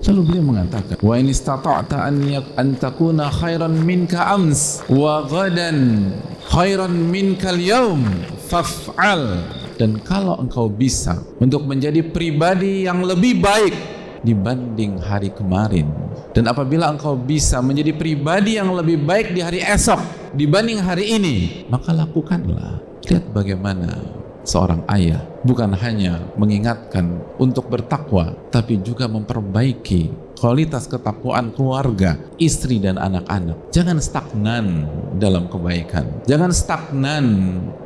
Lalu beliau mengatakan, wa in istata'ta an takuna khairan minka ams wa ghadan khairan minkal yaum faf'al. Dan kalau engkau bisa untuk menjadi pribadi yang lebih baik dibanding hari kemarin, dan apabila engkau bisa menjadi pribadi yang lebih baik di hari esok dibanding hari ini, maka lakukanlah. Lihat bagaimana seorang ayah bukan hanya mengingatkan untuk bertakwa, tapi juga memperbaiki kualitas ketakwaan keluarga, istri dan anak-anak. Jangan stagnan dalam kebaikan, jangan stagnan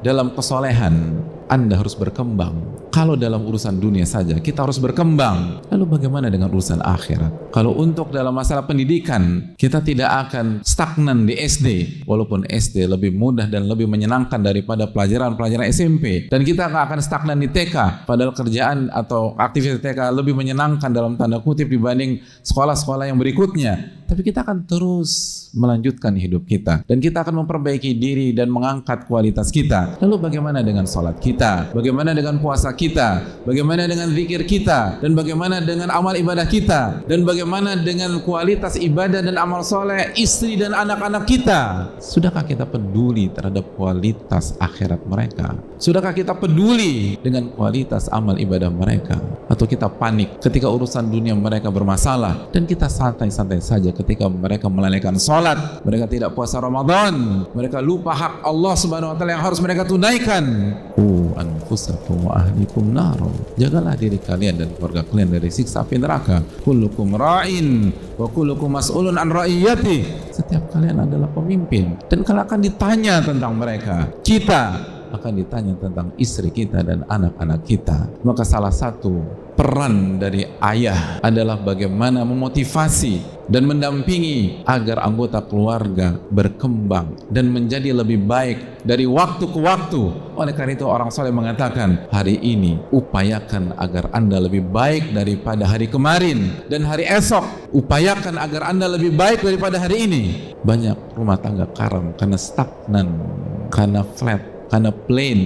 dalam kesolehan. Anda harus berkembang. Kalau dalam urusan dunia saja kita harus berkembang, lalu bagaimana dengan urusan akhirat? Kalau untuk dalam masalah pendidikan kita tidak akan stagnan di SD, walaupun SD lebih mudah dan lebih menyenangkan daripada pelajaran-pelajaran SMP, dan kita nggak akan stagnan di TK, padahal kerjaan atau aktivitas TK lebih menyenangkan dalam tanda kutip dibanding sekolah-sekolah yang berikutnya. Tapi kita akan terus melanjutkan hidup kita, dan kita akan memperbaiki diri dan mengangkat kualitas kita. Lalu bagaimana dengan sholat kita? Bagaimana dengan puasa kita? Bagaimana dengan zikir kita? Dan bagaimana dengan amal ibadah kita? Dan bagaimana dengan kualitas ibadah dan amal soleh istri dan anak-anak kita? Sudahkah kita peduli terhadap kualitas akhirat mereka? Sudahkah kita peduli dengan kualitas amal ibadah mereka? Atau kita panik ketika urusan dunia mereka bermasalah, dan kita santai-santai saja ketika mereka melalaikan sholat, mereka tidak puasa Ramadan, mereka lupa hak Allah Subhanahu wa taala yang harus mereka tunaikan. Anfusakum wa ahlikum nar. Jagalah diri kalian dan keluarga kalian dari siksa api neraka. Kullukum ra'in wa kullukum mas'ulun an ra'iyati. Setiap kalian adalah pemimpin, dan kalian akan ditanya tentang mereka. Kita akan ditanya tentang istri kita dan anak-anak kita. Maka salah satu peran dari ayah adalah bagaimana memotivasi dan mendampingi agar anggota keluarga berkembang dan menjadi lebih baik dari waktu ke waktu. Oleh karena itu orang soleh mengatakan, hari ini upayakan agar Anda lebih baik daripada hari kemarin, dan hari esok upayakan agar Anda lebih baik daripada hari ini. Banyak rumah tangga karam karena stagnan, karena flat, karena plain,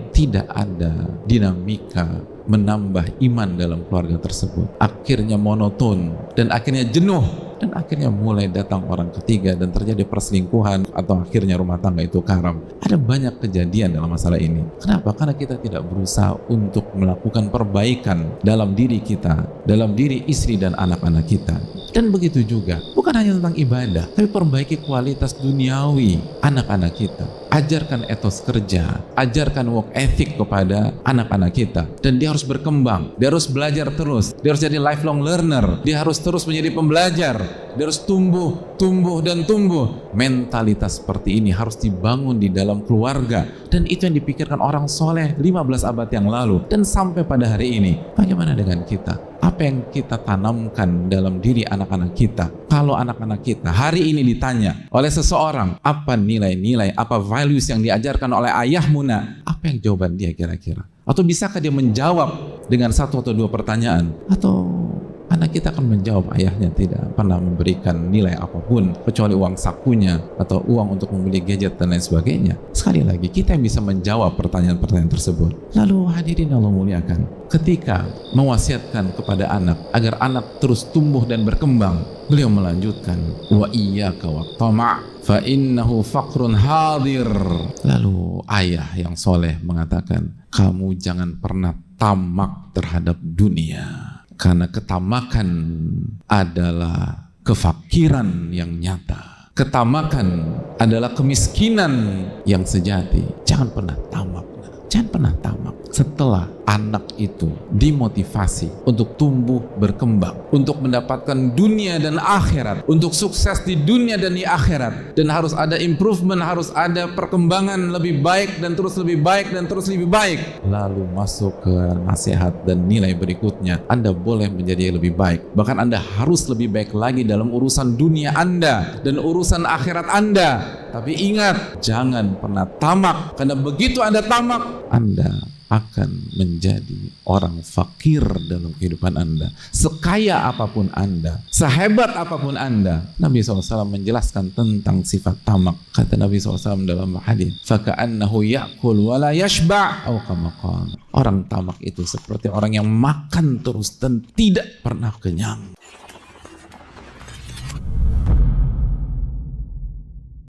tidak ada dinamika menambah iman dalam keluarga tersebut. Akhirnya monoton, dan akhirnya jenuh, dan akhirnya mulai datang orang ketiga dan terjadi perselingkuhan, atau akhirnya rumah tangga itu karam. Ada banyak kejadian dalam masalah ini. Kenapa? Karena kita tidak berusaha untuk melakukan perbaikan dalam diri kita, dalam diri istri dan anak-anak kita. Dan begitu juga, bukan hanya tentang ibadah, tapi perbaiki kualitas duniawi anak-anak kita. Ajarkan etos kerja, ajarkan work ethic kepada anak-anak kita, dan dia harus berkembang, dia harus belajar terus, dia harus jadi lifelong learner, dia harus terus menjadi pembelajar, dia harus tumbuh dan tumbuh. Mentalitas seperti ini harus dibangun di dalam keluarga, dan itu yang dipikirkan orang soleh 15 abad yang lalu dan sampai pada hari ini. Bagaimana dengan kita? Apa yang kita tanamkan dalam diri anak-anak kita? Kalau anak-anak kita hari ini ditanya oleh seseorang, apa nilai-nilai, apa values yang diajarkan oleh ayahmu nak? Apa yang jawaban dia kira-kira? Atau bisakah dia menjawab dengan satu atau dua pertanyaan? Atau anak kita akan menjawab, ayahnya tidak pernah memberikan nilai apapun kecuali uang sakunya atau uang untuk membeli gadget dan lain sebagainya. Sekali lagi, kita yang bisa menjawab pertanyaan-pertanyaan tersebut. Lalu hadirin Allah muliakan, ketika mewasiatkan kepada anak agar anak terus tumbuh dan berkembang, beliau melanjutkan, wa iyyaka wat tama' fa innahu faqrun hadir. Lalu ayah yang soleh mengatakan, kamu jangan pernah tamak terhadap dunia, karena ketamakan adalah kefakiran yang nyata. Ketamakan adalah kemiskinan yang sejati. Jangan pernah tamak. Jangan pernah tamak. Setelah anak itu dimotivasi untuk tumbuh berkembang, untuk mendapatkan dunia dan akhirat, untuk sukses di dunia dan di akhirat, dan harus ada improvement, harus ada perkembangan lebih baik dan terus lebih baik dan terus lebih baik. Lalu masuk ke nasihat dan nilai berikutnya. Anda boleh menjadi lebih baik, bahkan Anda harus lebih baik lagi dalam urusan dunia Anda dan urusan akhirat Anda. Tapi ingat, jangan pernah tamak, karena begitu Anda tamak, Anda akan menjadi orang fakir dalam kehidupan Anda. Sekaya apapun Anda, sehebat apapun Anda. Nabi SAW menjelaskan tentang sifat tamak. Kata Nabi SAW dalam hadis, faka'annahu ya'kul wa la yashba' atau kama qala. Orang tamak itu seperti orang yang makan terus dan tidak pernah kenyang.